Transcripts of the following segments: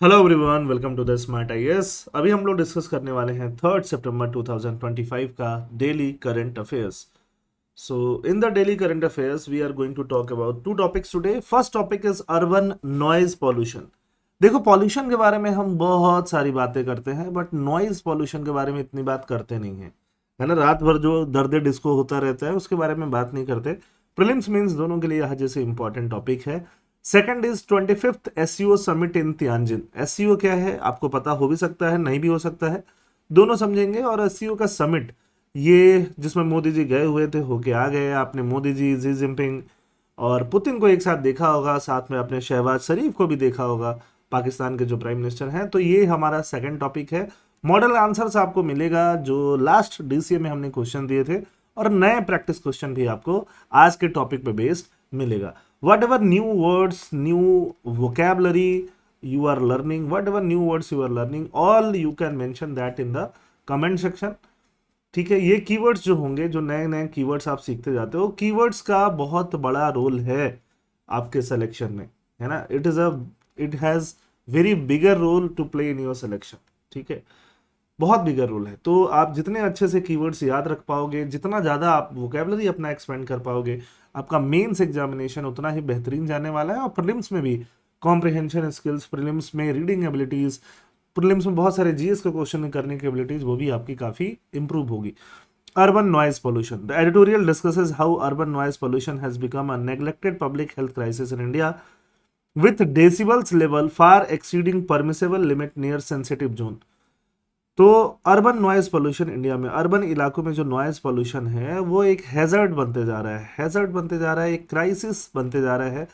Hello everyone, welcome to the smart IAS. अभी हम लोग डिस्कस करने वाले हैं 3 सितंबर 2025 का daily current affairs. So in the daily current affairs we are going to talk about two topics today. First topic is urban noise pollution. देखो, pollution के बारे में हम बहुत सारी बातें करते हैं बट नॉइज पॉल्यूशन के बारे में इतनी बात करते नहीं है, है ना। रात भर जो दर्द डिस्को होता रहता है उसके बारे में बात नहीं करते। प्रीलिम्स मेंस दोनों के लिए यह जैसे इंपॉर्टेंट टॉपिक है। Second is 25th SCO summit in Tianjin. SCO क्या है आपको पता हो भी सकता है, नहीं भी हो सकता है, दोनों समझेंगे। और एससीओ का समिट ये जिसमें मोदी जी गए हुए थे, होके आ गए। आपने मोदी जी, जी जिनपिंग और पुतिन को एक साथ देखा होगा, साथ में अपने शहबाज शरीफ को भी देखा होगा, पाकिस्तान के जो प्राइम मिनिस्टर हैं। तो ये हमारा सेकंड टॉपिक है। मॉडल आंसर्स आपको मिलेगा जो लास्ट डीसीए में हमने क्वेश्चन दिए थे, और नए प्रैक्टिस क्वेश्चन भी आपको आज के टॉपिक पे बेस्ड मिलेगा। whatever new words, new vocabulary you are learning, whatever new words you are learning, all you can mention that in the comment section। ठीक है, ये कीवर्ड्स जो होंगे, जो नए नए कीवर्ड्स आप सीखते जाते हो, कीवर्ड्स का बहुत बड़ा रोल है आपके सिलेक्शन में, है ना। It has very bigger role to play in your selection. ठीक है, बहुत बिगर रोल है। तो आप जितने अच्छे से कीवर्ड्स याद रख पाओगे, जितना ज़्यादा आप वोकेबलरी अपना एक्सपेंड कर पाओगे, आपका मेंस एग्जामिनेशन उतना ही बेहतरीन जाने वाला है। और प्रीलिम्स में भी कॉम्प्रिहेंशन स्किल्स, प्रीलिम्स में रीडिंग एबिलिटीज़, प्रीलिम्स में बहुत सारे जीएस के क्वेश्चन करने की एबिलिटीज़, वो भी आपकी काफ़ी इंप्रूव होगी। Urban noise pollution. The editorial discusses how urban noise pollution has become a neglected public health crisis in India, with decibels level far exceeding permissible limit near sensitive zone। तो urban noise pollution India में, urban इलाकों में जो noise pollution है वो एक hazard बनते जा रहा है, हैजर्ड बनते जा रहा है, एक क्राइसिस बनते जा रहा है।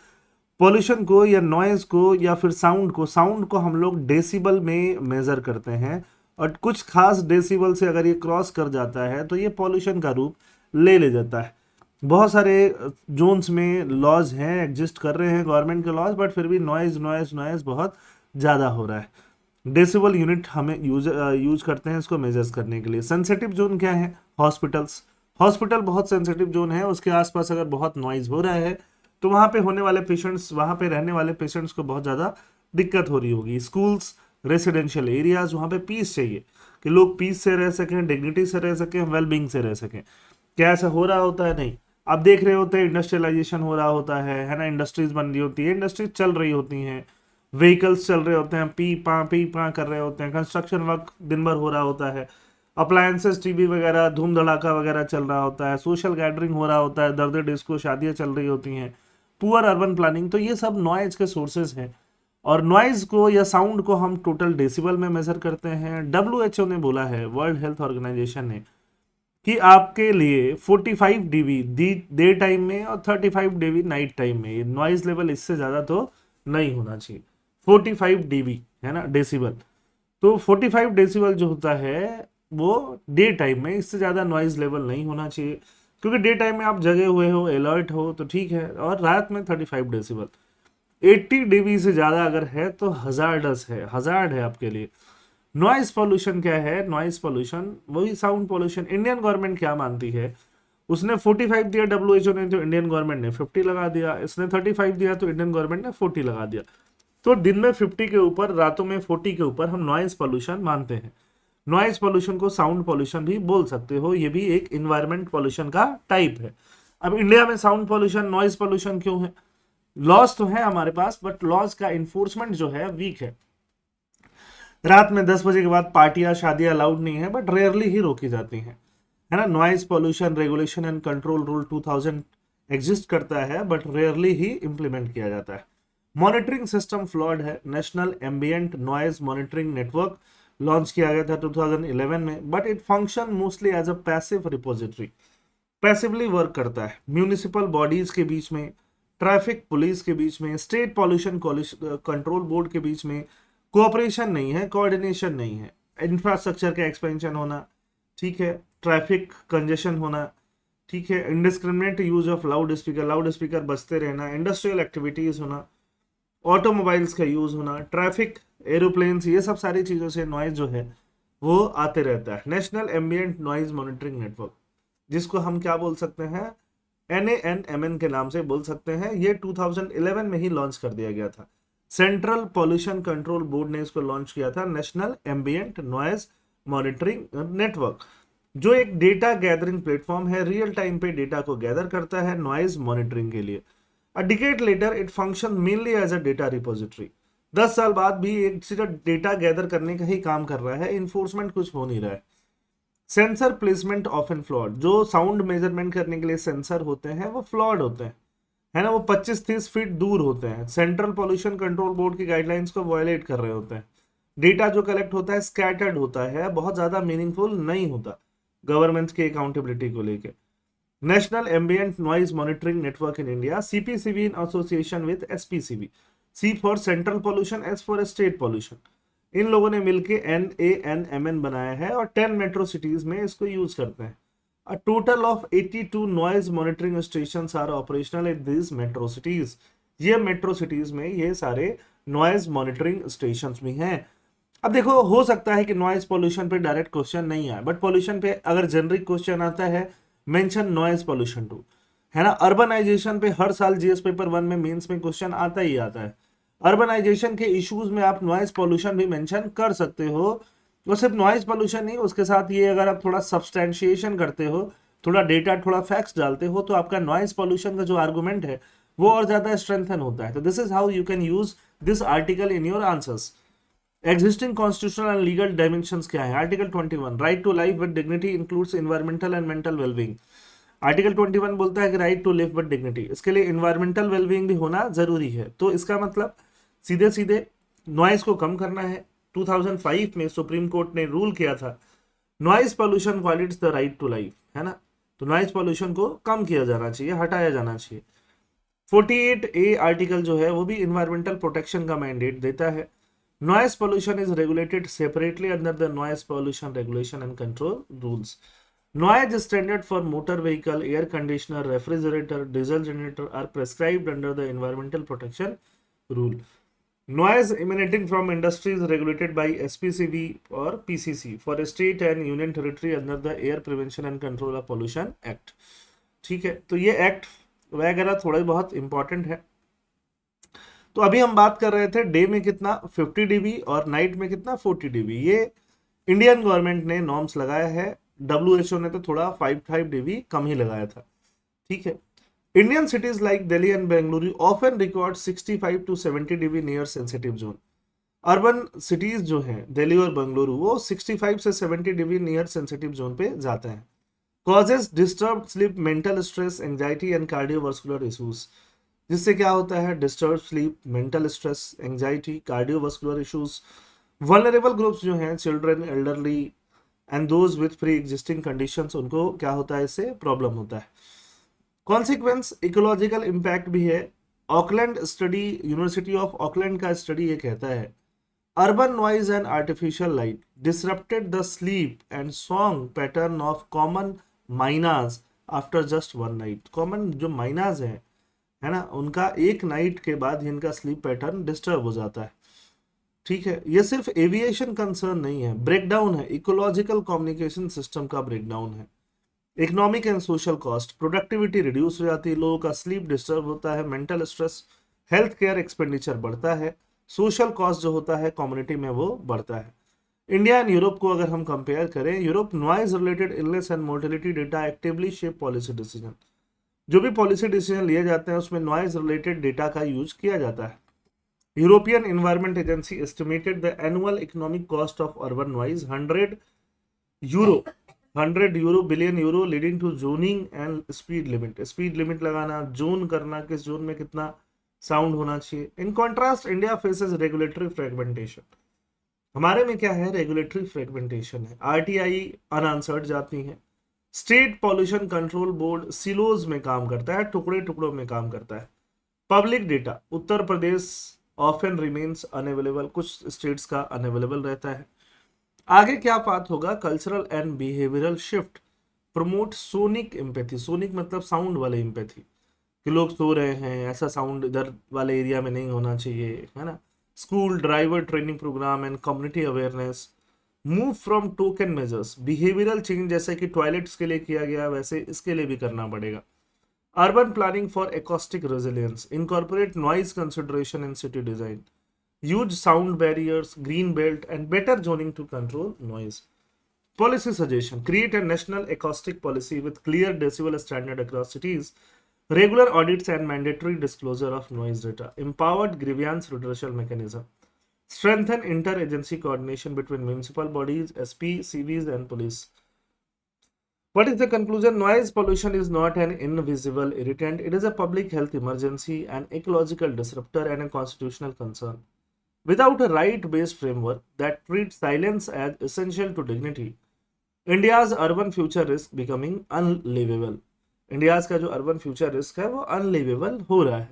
पोल्यूशन को या नॉइज को या फिर साउंड को हम लोग डेसिबल में मेजर करते हैं, और कुछ खास डेसिबल से अगर ये क्रॉस कर जाता है तो ये पोल्यूशन का रूप ले जाता है। बहुत सारे जोन्स में लॉज हैं, एग्जिस्ट कर रहे हैं गवर्नमेंट के लॉज, बट फिर भी नॉइज नॉइज नॉइज बहुत ज़्यादा हो रहा है। डेसिबल यूनिट हमें यूज करते हैं इसको मेजर्स करने के लिए। सेंसिटिव जोन क्या है? हॉस्पिटल्स। हॉस्पिटल बहुत सेंसिटिव जोन है, उसके आसपास अगर बहुत नॉइज हो रहा है तो वहाँ पे होने वाले पेशेंट्स, वहाँ पे रहने वाले पेशेंट्स को बहुत ज़्यादा दिक्कत हो रही होगी। स्कूल्स, रेसिडेंशियल एरियाज, वहाँ पे पीस चाहिए कि लोग पीस से रह सकें, डिग्निटी से रह सकें, वेलबींग से रह सकें। क्या ऐसा हो रहा होता है? नहीं। आप देख रहे होते हैं इंडस्ट्रियलाइजेशन हो रहा होता है ना। इंडस्ट्रीज बन रही होती है, इंडस्ट्रीज चल रही होती हैं, व्हीकल्स चल रहे होते हैं, पी पा कर रहे होते हैं, कंस्ट्रक्शन वर्क दिन भर हो रहा होता है, अप्लायंसेस, टीवी वगैरह, धूम धड़ाका वगैरह चल रहा होता है, सोशल गैदरिंग हो रहा होता है, दर्द डिस्को, शादियां चल रही होती हैं, पुअर अर्बन प्लानिंग। तो ये सब नॉइज के सोर्सेज हैं। और नॉइज को या साउंड को हम टोटल डेसिबल में मेजर करते हैं। डब्ल्यूएचओ ने बोला है, वर्ल्ड हेल्थ ऑर्गेनाइजेशन ने, कि आपके लिए 45 डीबी डे टाइम में और 35 डीबी नाइट टाइम में नॉइज लेवल इससे ज़्यादा तो नहीं होना चाहिए। 45 डीबी है ना, डेसिबल। तो 45 डेसिबल जो होता है वो डे टाइम में, इससे ज़्यादा नॉइज लेवल नहीं होना चाहिए, क्योंकि डे टाइम में आप जगे हुए हो, अलर्ट हो तो ठीक है। और रात में 35 डेसिबल, 80 डीबी से ज़्यादा अगर है तो हजार्डस है, हजार्ड है आपके लिए। नॉइज पोल्यूशन क्या है? नॉइज पोल्यूशन वही साउंड पोल्यूशन। इंडियन गवर्नमेंट क्या मानती है? उसने 45 दिया डब्ल्यूएचओ ने, तो इंडियन गवर्नमेंट ने 50 लगा दिया। इसने 35 दिया तो इंडियन गवर्नमेंट ने 40 लगा दिया। तो दिन में 50 के ऊपर, रातों में 40 के ऊपर हम नॉइज पोल्यूशन मानते हैं। नॉइज पोल्यूशन को साउंड पोल्यूशन भी बोल सकते हो, ये भी एक इन्वायरमेंट पोल्यूशन का टाइप है। अब इंडिया में साउंड पोल्यूशन, नॉइज पोल्यूशन क्यों है? लॉज तो है हमारे पास, बट लॉज का इन्फोर्समेंट जो है वीक है। रात में 10 बजे के बाद पार्टियां, शादियां अलाउड नहीं है, बट रेयरली ही रोकी जाती हैं, है ना। Noise pollution regulation and control rule 2000 exist करता है, बट रेयरली ही इंप्लीमेंट किया जाता है। मॉनिटरिंग सिस्टम फ्लॉड है। National ambient noise monitoring network launch किया गया था 2011 में, but it function mostly as a passive repository, passively work करता है। म्यूनिसिपल बॉडीज के बीच में, ट्रैफिक पुलिस के बीच में, स्टेट पॉल्यूशन कंट्रोल बोर्ड के बीच में कोऑपरेशन नहीं है, कोऑर्डिनेशन नहीं है। इंफ्रास्ट्रक्चर का एक्सपेंशन होना, ठीक है, ट्रैफिक कंजेशन होना, ठीक है, indiscriminate use of loud speaker बजते रहना, इंडस्ट्रियल एक्टिविटीज होना, ऑटोमोबाइल्स का यूज होना, ट्रैफिक, एरोप्लेन्स, ये सब सारी चीज़ों से नॉइज जो है वो आते रहता है। National ambient noise monitoring network, जिसको हम क्या बोल सकते हैं? NANMN के नाम से बोल सकते हैं। ये 2011 में ही लॉन्च कर दिया गया था। सेंट्रल पॉल्यूशन कंट्रोल बोर्ड ने इसको लॉन्च किया था, national ambient noise monitoring network, जो एक डेटा गैदरिंग प्लेटफॉर्म है, रियल टाइम पे डेटा को गैदर करता है नॉइज मॉनिटरिंग के लिए। A decade later it function mainly as a data repository. 10 साल बाद भी एक सिर्फ डेटा गैदर करने का ही काम कर रहा है, इन्फोर्समेंट कुछ हो नहीं रहा है। Sensor placement of an flawed, जो साउंड मेजरमेंट करने के लिए सेंसर होते हैं वो फ्लॉड होते हैं, है ना, वो 25-30 फीट दूर होते हैं, सेंट्रल पॉल्यूशन कंट्रोल बोर्ड की गाइडलाइंस को वायलेट कर रहे होते हैं। डेटा जो कलेक्ट होता है स्कैटर्ड होता है, बहुत ज्यादा मीनिंगफुल नहीं होता गवर्नमेंट की अकाउंटेबिलिटी को लेकर। National ambient noise monitoring network in India, CPCB in association with SPCB, C for central pollution, S for state pollution, इन लोगों ने मिलकर NANMN बनाया है और 10 मेट्रो सिटीज में इसको यूज करते हैं। A total of 82 noise monitoring stations are operational in these metro cities. ये मेट्रो सिटीज में ये सारे नॉइज मॉनिटरिंग स्टेशंस भी हैं। अब देखो, हो सकता है कि नॉइज पोल्यूशन पे डायरेक्ट क्वेश्चन नहीं आए, बट पोल्यूशन पे अगर जेनरिक क्वेश्चन आता है, मेंशन नॉइज पोल्यूशन टू, है ना। अर्बनाइजेशन पे हर साल जीएस पेपर 1 में मेंस में क्वेश्चन आता ही आता है। अर्बनाइजेशन के इश्यूज में आप नॉइज पोल्यूशन भी मेंशन कर सकते हो। वो सिर्फ नॉइज पोल्यूशन नहीं, उसके साथ ये अगर आप थोड़ा सब्सटेंशिएशन करते हो, थोड़ा डेटा, थोड़ा फैक्ट्स डालते हो, तो आपका नॉइज पोल्यूशन का जो आर्गुमेंट है वो और ज्यादा स्ट्रेंथन होता है। तो this is how you can use this article in your answers. Existing constitutional and legal dimensions क्या है? Article 21, right to life with dignity includes environmental and mental wellbeing. Article 21 बोलता है कि right to live with dignity, इसके लिए environmental wellbeing भी होना जरूरी है। तो इसका मतलब सीधे सीधे नॉइज को कम करना है। 2005 में सुप्रीम कोर्ट ने रूल किया था, noise pollution violates the right to life, है ना। तो नॉइज पोल्यूशन को कम किया जाना चाहिए, हटाया जाना चाहिए। 48A आर्टिकल जो है वो भी इन्वायरमेंटल प्रोटेक्शन का मैंडेट देता है। Noise pollution is regulated separately under the noise pollution regulation and control rules. Noise standard for motor vehicle, air conditioner, refrigerator, diesel generator are prescribed under the environmental protection rule. Noise emanating from industry is regulated by SPCB or PCC for state and union territory under the Air Prevention and Control of Pollution Act। ठीक है, तो ये act वगैरह थोड़ा बहुत important है। तो अभी हम बात कर रहे थे डे में कितना 50 dB और नाइट में कितना 40 dB। ये इंडियन गवर्नमेंट ने नॉर्म्स लगाया है, WHO ने तो थोड़ा 5 dB कम ही लगाया था। ठीक है, Indian cities like Delhi and Bengaluru often record 65 to 70 dB near sensitive zone। Urban cities जो हैं दिल्ली और बेंगलुरु, वो 65 से 70 dB नियर सेंसिटिव जोन पे जाते हैं। Causes disturb sleep, mental stress, anxiety and cardiovascular issues. जिससे क्या होता है? Disturb sleep, mental stress, anxiety, cardiovascular issues. Vulnerable groups जो हैं, children, elderly and those with pre existing conditions, उनको क्या होता है? इससे प्रॉब्लम होता है। कॉन्सिक्वेंस इकोलॉजिकल इम्पैक्ट भी है। Auckland study, university of Auckland का स्टडी ये कहता है, urban noise and artificial light disrupted the sleep and song pattern of common mynas after just 1 night. Common जो माइनाज है ना, उनका एक नाइट के बाद इनका स्लीप पैटर्न डिस्टर्ब हो जाता है। ठीक है, ये सिर्फ एविएशन कंसर्न नहीं है, ब्रेकडाउन है, इकोलॉजिकल कम्युनिकेशन सिस्टम का ब्रेकडाउन है। Economic and social cost, productivity reduce हो जाती है, लोगों का स्लीप डिस्टर्ब होता है, mental stress, health care expenditure बढ़ता है, सोशल कॉस्ट जो होता है कम्युनिटी में वो बढ़ता है। इंडिया एंड यूरोप को अगर हम कंपेयर करें, Europe noise related illness and mortality data actively shape policy decision. जो भी पॉलिसी डिसीजन लिए जाते हैं उसमें नॉइज रिलेटेड डेटा का यूज किया जाता है। European environment agency estimated the annual economic cost of urban noise 100 euro billion euro, leading to zoning and speed limit. Speed limit लगाना, जोन करना, किस जोन में कितना साउंड होना चाहिए। In contrast India faces regulatory fragmentation. हमारे में क्या है? रेगुलेटरी फ्रेगमेंटेशन है। आरटीआई अनआंसर्ड जाती है। State pollution control board silos में काम करता है, टुकड़े टुकड़ों में काम करता है। Public data, Uttar Pradesh often remains unavailable, कुछ स्टेट्स का अनअवेलेबल रहता है। आगे क्या बात होगा? Cultural and behavioural shift promote sonic empathy. Sonic मतलब साउंड वाले एम्पैथी, कि लोग सो रहे हैं, ऐसा साउंड इधर वाले एरिया में नहीं होना चाहिए, है ना। School driver training program and community awareness. Move from token measures, behavioural change जैसे कि टॉयलेट्स के लिए किया गया वैसे इसके लिए भी करना पड़ेगा। Urban planning for acoustic resilience, incorporate noise consideration in city design. huge sound barriers, green belt, and better zoning to control noise. Policy suggestion: create a national acoustic policy with clear decibel standard across cities, regular audits and mandatory disclosure of noise data, empowered grievance redressal mechanism, strengthen interagency coordination between municipal bodies, SP, CVs, and police. What is the conclusion? Noise pollution is not an invisible irritant. It is a public health emergency, an ecological disruptor, and a constitutional concern. Without a right-based framework that treats silence as essential to dignity, India's urban future risk becoming unlivable. India's का जो urban future risk है वो unlivable हो रहा है.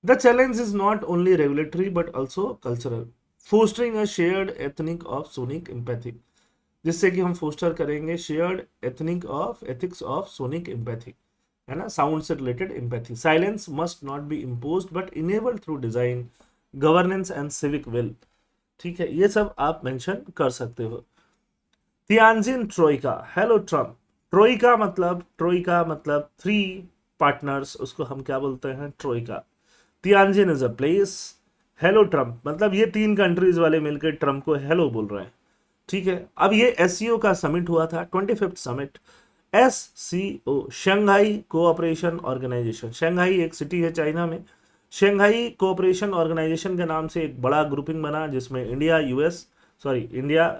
The challenge is not only regulatory but also cultural, fostering a shared ethnic of sonic empathy. जिससे कि हम फोस्टर करेंगे shared ethics of sonic empathy, है ना, साउंड से related empathy. Silence must not be imposed but enabled through design, governance and civic will. ठीक है, ये सब आप मेंशन कर सकते हो. Tianjin Troikaa. Hello Trump. Troikaa मतलब थ्री पार्टनर्स, उसको हम क्या बोलते हैं? Troikaa. Tianjin is a place. Hello Trump मतलब ये तीन कंट्रीज वाले मिलकर ट्रम्प को हेलो बोल रहे हैं. ठीक है, अब ये एससीओ का समिट हुआ था, 25th summit. SCO Shanghai cooperation organisation. Shanghai एक सिटी है चाइना में. शंघाई कोऑपरेशन ऑर्गेनाइजेशन के नाम से एक बड़ा ग्रुपिंग बना जिसमें इंडिया,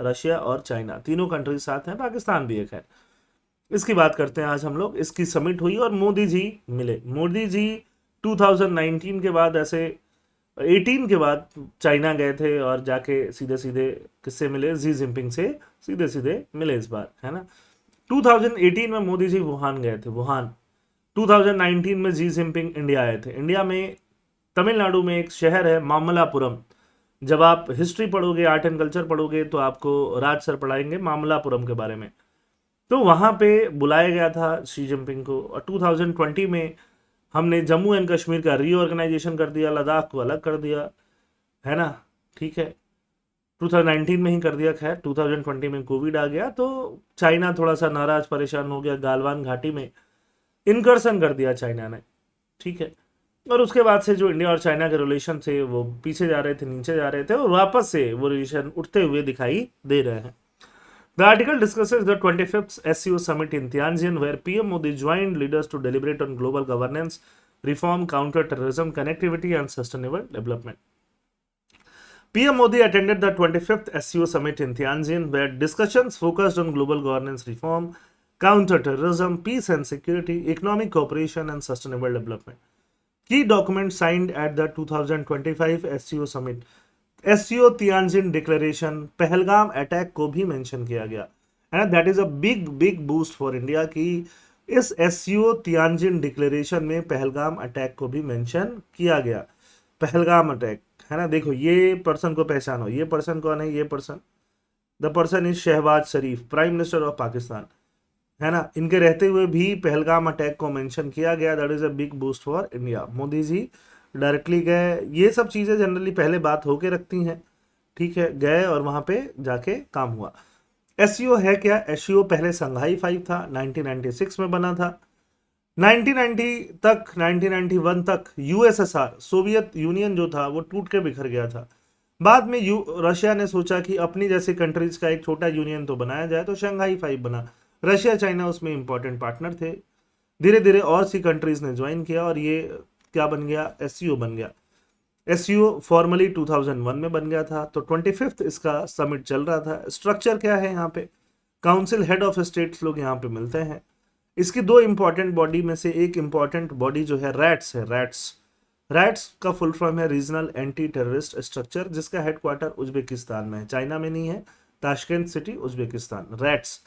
रशिया और चाइना तीनों कंट्रीज साथ हैं, पाकिस्तान भी एक है. इसकी बात करते हैं आज हम लोग. इसकी समिट हुई और मोदी जी मिले. मोदी जी 2019 के बाद 18 के बाद चाइना गए थे और जाके सीधे सीधे किससे मिले? जी जिनपिंग से सीधे सीधे मिले इस बार, है ना. 2018 में मोदी जी वुहान गए थे, वुहान. 2019 में जी जिनपिंग इंडिया आए थे. इंडिया में तमिलनाडु में एक शहर है मामल्लापुरम. जब आप हिस्ट्री पढ़ोगे, आर्ट एंड कल्चर पढ़ोगे तो आपको राज सर पढ़ाएंगे मामल्लापुरम के बारे में. तो वहाँ पे बुलाया गया था शी जिनपिंग को. और 2020 में हमने जम्मू एंड कश्मीर का रीऑर्गेनाइजेशन कर दिया, लद्दाख को अलग कर दिया, है ना. ठीक है, 2019 में ही कर दिया. खैर 2020 में कोविड आ गया तो चाइना थोड़ा सा नाराज परेशान हो गया. गालवान घाटी में इनकर्सन कर दिया चाइना ने. ठीक है, और उसके बाद से जो इंडिया और चाइना के रिलेशन थे वो पीछे जा रहे थे, नीचे जा रहे थे, और वापस से वो रिलेशन उठते हुए दिखाई दे रहे हैं. The article discusses the 25th SCO summit in Tianjin, where PM Modi joined leaders to deliberate on global governance, reform, counter-terrorism, connectivity, and sustainable development. PM Modi attended the 25th SCO summit in Tianjin, where discussions focused on global governance reform, counter-terrorism, peace and security, economic cooperation, and sustainable development. Key documents signed at the 2025 SCO summit. SCO Tianjin declaration, Pahalgam attack को भी mention किया गया, and that is a big boost for India कि इस SCO Tianjin declaration में Pahalgam attack को भी mention किया गया. पहलगाम अटैक, है ना. देखो ये पर्सन को पहचानो. ये पर्सन कौन है? ये person, the person is Shahbaz Sharif, prime minister of Pakistan, है ना. इनके रहते हुए भी पहलगाम अटैक को मेंशन किया गया. That is a big boost for India. Modi ji directly गए. ये सब चीज़ें जनरली पहले बात होके रखती हैं. ठीक है, गए और वहाँ पे जाके काम हुआ. एससीओ है क्या? एससीओ पहले संघाई 5 था, 1996 में बना था. 1991 तक यूएसएसआर, सोवियत यूनियन जो था वो टूट के बिखर गया था. बाद में रशिया ने सोचा कि अपनी जैसे कंट्रीज का एक छोटा यूनियन तो बनाया जाए, तो शंघाई 5 बना. रशिया चाइना उसमें इंपॉर्टेंट पार्टनर थे. धीरे धीरे और सी कंट्रीज ने ज्वाइन किया और ये क्या बन गया? एससीओ बन गया. एससीओ फॉर्मली 2001 में बन गया था. तो 25th इसका समिट चल रहा था. स्ट्रक्चर क्या है यहाँ पे? काउंसिल, हेड ऑफ स्टेट्स लोग यहाँ पे मिलते हैं. इसकी दो इंपॉर्टेंट बॉडी में से एक इंपॉर्टेंट बॉडी जो है रैट्स है. रैट्स का फुल फॉर्म है रीजनल एंटी टेररिस्ट स्ट्रक्चर, जिसका हेडक्वार्टर उज्बेकिस्तान में है, चाइना में नहीं है. Tashkent city, Uzbekistan. रैट्स,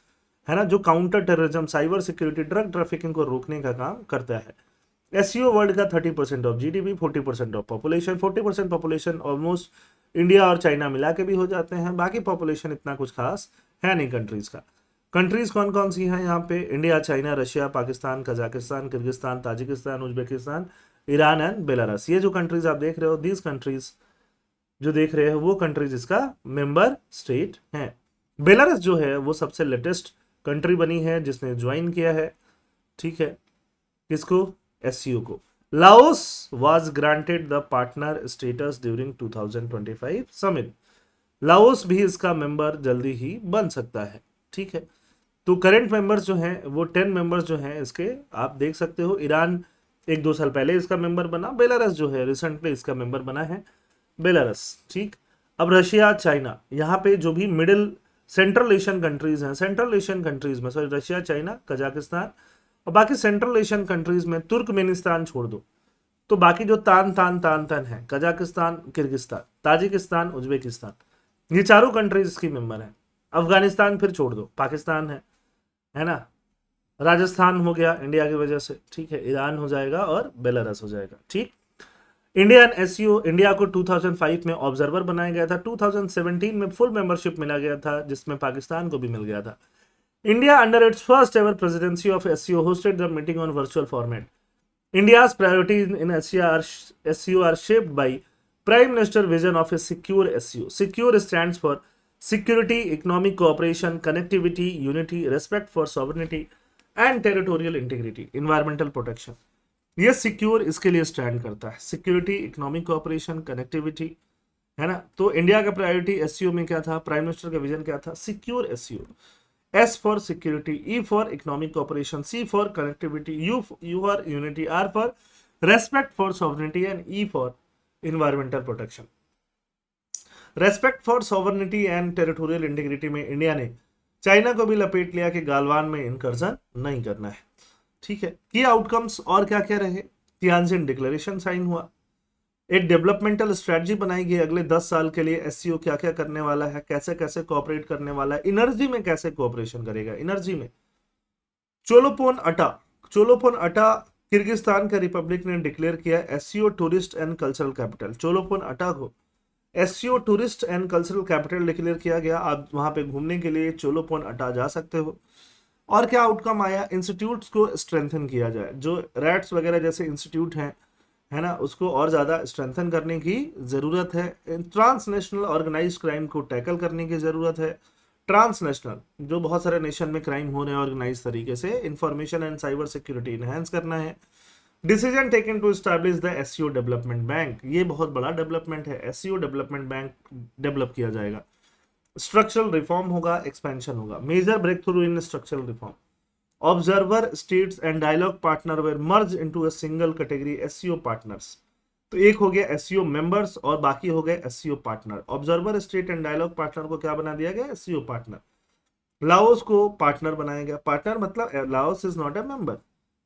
है ना, जो counter terrorism, cyber security, drug trafficking को रोकने का काम करता है. एससीओ वर्ल्ड का 30% of GDP, 40% of population. 40% population almost India और चाइना मिला के भी हो जाते हैं. बाकी पॉपुलेशन इतना कुछ खास है नहीं कंट्रीज का. कंट्रीज कौन कौन सी हैं यहाँ पे? India, China, Russia, Pakistan, Kazakhstan, Kyrgyzstan, Tajikistan, Uzbekistan, Iran and Belarus. ये जो कंट्रीज आप देख रहे हो, दीज कंट्रीज जो देख रहे हो वो कंट्रीज इसका मेंबर स्टेट हैं. बेलारस जो है वो सबसे लेटेस्ट कंट्री बनी है जिसने ज्वाइन किया है. ठीक है, किसको? एससीओ को. Laos was granted the partner status during 2025 summit. Laos भी इसका मेंबर जल्दी ही बन सकता है। ठीक है, तो करंट मेंबर्स जो हैं वो 10 मेंबर्स जो हैं इसके, आप देख सकते हो। ईरान 1-2 साल पहले इसका मेंबर बना। बेलारस जो है रिसेंटली इसका मेंबर बना है, बेलारस। ठीक, अब रशिया, चाइना, यहाँ पे जो भी मिडिल सेंट्रल एशियन कंट्रीज हैं, सेंट्रल एशियन कंट्रीज में सॉरी रशिया, चाइना, कजाकिस्तान और बाकी सेंट्रल एशियन कंट्रीज में तुर्कमेनिस्तान छोड़ दो, तो बाकी जो तान तान तान तान है, कजाकिस्तान, किर्गिस्तान, ताजिकिस्तान, उज्बेकिस्तान, ये चारों कंट्रीज इसकी मेंबर हैं। अफगानिस्तान फिर छोड़ दो, पाकिस्तान है ना, राजस्थान हो गया इंडिया की वजह से। ठीक है, ईरान हो जाएगा और बेलारस हो जाएगा। ठीक, इंडियन एससीओ, इंडिया को 2005 में ऑब्जर्वर बनाया गया था, 2017 में फुल मेंबरशिप मिला गया था जिसमें पाकिस्तान को भी मिल गया था। India under its first ever presidency of SCO hosted the meeting on virtual format. India's priorities in SCO are shaped by Prime Minister vision of a secure SCO. Secure stands for security, economic cooperation, connectivity, unity, respect for sovereignty and territorial integrity, environmental protection. ये secure इसके लिए stand करता है, security, economic cooperation, connectivity, है ना। तो India का priority SCO में क्या था, प्राइम मिनिस्टर का विजन क्या था, secure SCO. S for security, E for economic cooperation, C for connectivity, U for unity, R for respect for sovereignty and E for environmental protection. Respect for sovereignty and territorial integrity में India ने China को भी लपेट लिया कि गालवान में incursion नहीं करना है। ठीक है, की आउटकम्स और क्या क्या रहे, तियानजिन डिक्लेरेशन साइन हुआ, एक डेवलपमेंटल स्ट्रेटजी बनाई गई अगले 10 साल के लिए, एससीओ क्या क्या करने वाला है, कैसे कैसे कोऑपरेट करने वाला है, एनर्जी में कैसे कोऑपरेशन करेगा, एनर्जी में। चोलोपोन अटा किर्गिस्तान का रिपब्लिक ने डिक्लेयर किया SCO tourist and cultural capital. Cholpon Ata को SCO tourist and cultural capital declare किया गया। आप वहां पे घूमने के लिए चोलोपोन अटा जा सकते हो। और क्या आउटकम आया, इंस्टीट्यूट्स को स्ट्रेंथन किया जाए, जो रैट्स वगैरह जैसे इंस्टीट्यूट हैं, है ना, उसको और ज़्यादा स्ट्रेंथन करने की ज़रूरत है। ट्रांसनेशनल ऑर्गेनाइज क्राइम को टैकल करने की ज़रूरत है। ट्रांसनेशनल जो बहुत सारे नेशन में क्राइम हो रहे हैं ऑर्गेनाइज तरीके से, information and cyber security enhance करना है। Decision taken to establish the SCO development bank, ये बहुत बड़ा डेवलपमेंट है, एससीओ डेवलपमेंट बैंक डेवलप किया जाएगा। स्ट्रक्चरल रिफॉर्म होगा, एक्सपेंशन होगा, major breakthrough in structural reform. Observer states and dialogue partner were merged into a single category, SCO partners. तो एक हो गया SCO members और बाकी हो गए SCO partner। Observer state and dialogue partner को क्या बना दिया गया, SCO partner। लाओस को पार्टनर बनाया गया, पार्टनर मतलब Laos is not a member.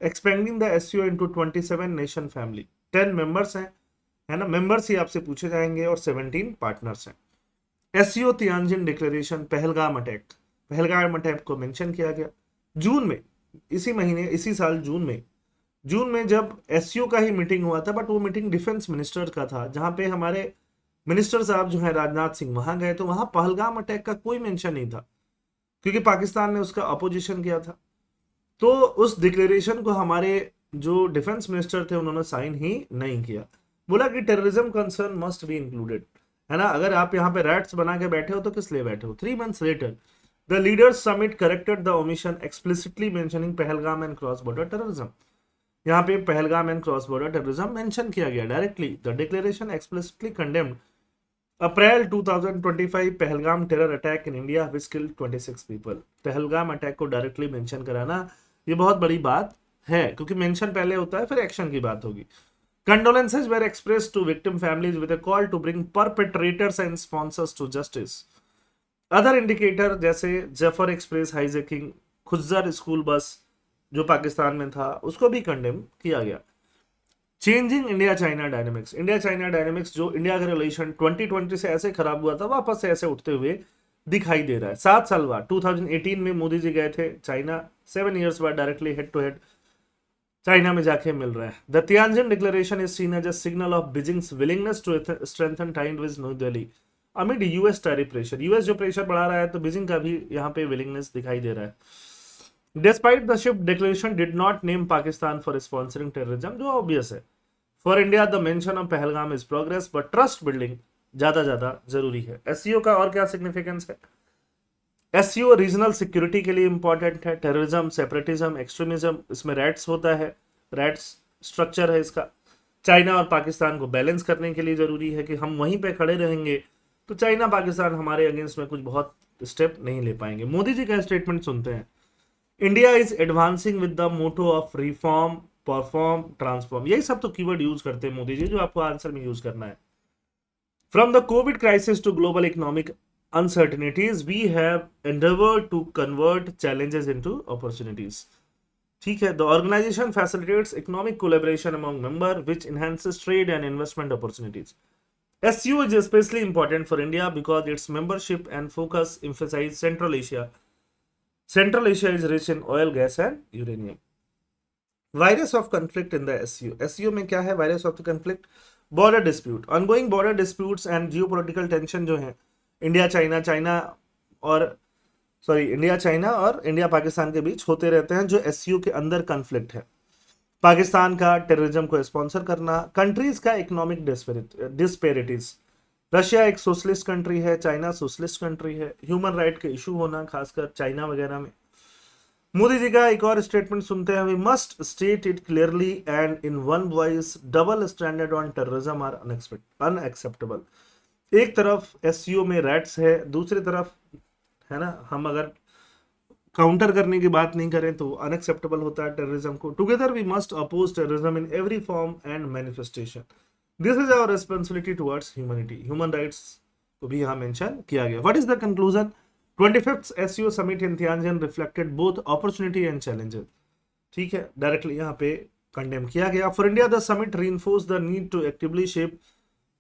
Expanding the SCO into 27 nation family, 10 members हैं, है ना, मेंबर्स ही आपसे पूछे जाएंगे और 17 पार्टनर्स हैं। SCO Tianjin declaration, Pahalgam attack को मेंशन किया गया जून में, इसी महीने, इसी साल जून में जब एससीओ का ही मीटिंग हुआ था, बट वो मीटिंग डिफेंस मिनिस्टर का था, जहां पे हमारे मिनिस्टर साहब जो है राजनाथ सिंह वहां गए, तो वहां पहलगाम अटैक का कोई मेंशन नहीं था क्योंकि पाकिस्तान ने उसका अपोजिशन किया था। तो उस डिक्लेरेशन को हमारे जो डिफेंस मिनिस्टर थे उन्होंने साइन ही नहीं किया, बोला कि terrorism concern must be included, है ना। अगर आप यहाँ पे रैट्स बना के बैठे हो तो किस लिए बैठे हो। 3 months later the leaders summit corrected the omission, explicitly mentioning Pahalgam and cross border terrorism। यहाँ पे Pahalgam and cross border terrorism mention किया गया directly. The declaration explicitly condemned April 2025 Pahalgam terror attack in India which killed 26 people. Pahalgam attack को directly mention कराना ये बहुत बड़ी बात है, क्योंकि मेंशन पहले होता है फिर एक्शन की बात होगी। Condolences were expressed to victim families with a call to bring perpetrators and sponsors to justice. Other indicator जैसे Jaffar express hijacking, Khuzdar school bus जो पाकिस्तान में था, उसको भी कंडेम किया गया। Changing India China dynamics, India China dynamics जो इंडिया का रिलेशन 2020 से ऐसे खराब हुआ था वापस से ऐसे उठते हुए दिखाई दे रहा है। 7 साल बाद 2018 में मोदी जी गए थे चाइना, 7 years बाद directly head to head China में जाके मिल रहा है। The Tianjin declaration is seen as a signal of Beijing's willingness to strengthen time with New Delhi amid US tariff pressure. US जो प्रेशर बढ़ा रहा है तो बीजिंग का भी यहाँ पे विलिंगनेस दिखाई दे रहा है। Despite the shift declaration did not name Pakistan for sponsoring terrorism, जो ऑब्वियस है। For India the mention of Pahalgam is progress but trust building ज्यादा जरूरी है। एससीओ का और क्या सिग्निफिकेंस है, एससीओ रीजनल सिक्योरिटी के लिए इंपॉर्टेंट है। टेररिज्म, सेपरेटिज्म, एक्सट्रीमिज्म, इसमें रैट्स होता है, रैट्स स्ट्रक्चर है इसका। चाइना और पाकिस्तान को बैलेंस करने के लिए जरूरी है कि हम वहीं पे खड़े रहेंगे तो चाइना पाकिस्तान हमारे अगेंस्ट में कुछ बहुत स्टेप नहीं ले पाएंगे। मोदी जी का स्टेटमेंट सुनते हैं। India is advancing with the motto of reform perform transform. यही सब तो कीवर्ड यूज करते हैं मोदी जी, जो आपको आंसर में यूज करना है। From the COVID crisis to global economic uncertainties, we have endeavored to convert challenges into opportunities. ठीक है, the organization facilitates economic collaboration among members, which enhances trade and investment opportunities. SCO is especially important for India because its membership and focus emphasize Central Asia. Central Asia is rich in oil, gas, and uranium. Virus of conflict in the SCO. SCO में क्या है? Virus of the conflict, border dispute, ongoing border disputes and geopolitical tension जो है India China और India Pakistan के बीच होते रहते हैं, जो एससीओ के अंदर कॉन्फ्लिक्ट है। पाकिस्तान का टेररिज्म को स्पॉन्सर करना, कंट्रीज का इकोनॉमिक डिस्पेरिटीज, रशिया एक सोशलिस्ट कंट्री है, चाइना सोशलिस्ट कंट्री है, ह्यूमन राइट के इशू होना खासकर चाइना वगैरह में। मोदी जी का एक और स्टेटमेंट सुनते हैं। We must state it clearly and in one voice, double standard on terrorism are unacceptable. एक तरफ एससीओ में रैट्स है, दूसरी तरफ है ना, हम अगर काउंटर करने की बात नहीं करें तो अनएक्सेप्टेबल होता है टेररिज्म को। Together we must oppose terrorism in every form and manifestation. This is our responsibility towards humanity. Human rights को भी यहाँ मेंशन किया गया। What is the conclusion? 25th SCO summit in Tianjin reflected both opportunity and challenges. ठीक है, directly यहाँ पे condemn किया गया। For India the summit reinforce the need to actively shape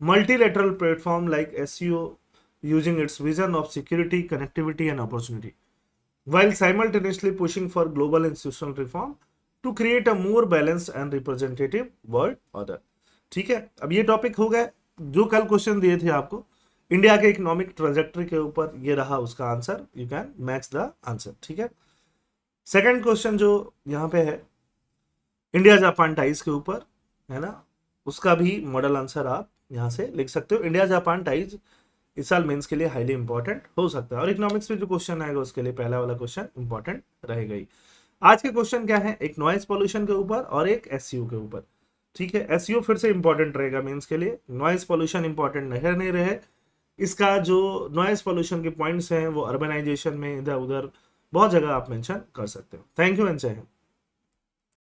multilateral platform like SCO using its vision of security, connectivity and opportunity, while simultaneously pushing for global institutional reform to create a more balanced and representative world order. ठीक है, अब ये topic हो गए जो कल question दिए थे आपको इंडिया के इकोनॉमिक ट्रेजेक्टरी के ऊपर, ये रहा उसका answer. You can match the answer. ठीक है, सेकंड क्वेश्चन जो यहाँ पे है इंडिया जापान टाइज के ऊपर है ना, उसका भी मॉडल आंसर आप यहाँ से लिख सकते हो। इंडिया जापान टाइज इस साल मेंस के लिए हाईली इंपॉर्टेंट हो सकता है, और इकोनॉमिक्स में जो क्वेश्चन आएगा उसके लिए पहला वाला क्वेश्चन इंपॉर्टेंट रहेगा ही। आज के क्वेश्चन क्या है? एक नॉइज पॉल्यूशन के ऊपर और एक एससीओ के ऊपर। ठीक है, एससीओ फिर से इंपॉर्टेंट रहेगा मेंस के लिए, नॉइज पॉल्यूशन इंपॉर्टेंट नहीं रहे। इसका जो नॉइज पॉल्यूशन के पॉइंट्स हैं वो अर्बनाइजेशन में इधर उधर बहुत जगह आप मेंशन कर सकते हो। थैंक यू एंड जय हिंद।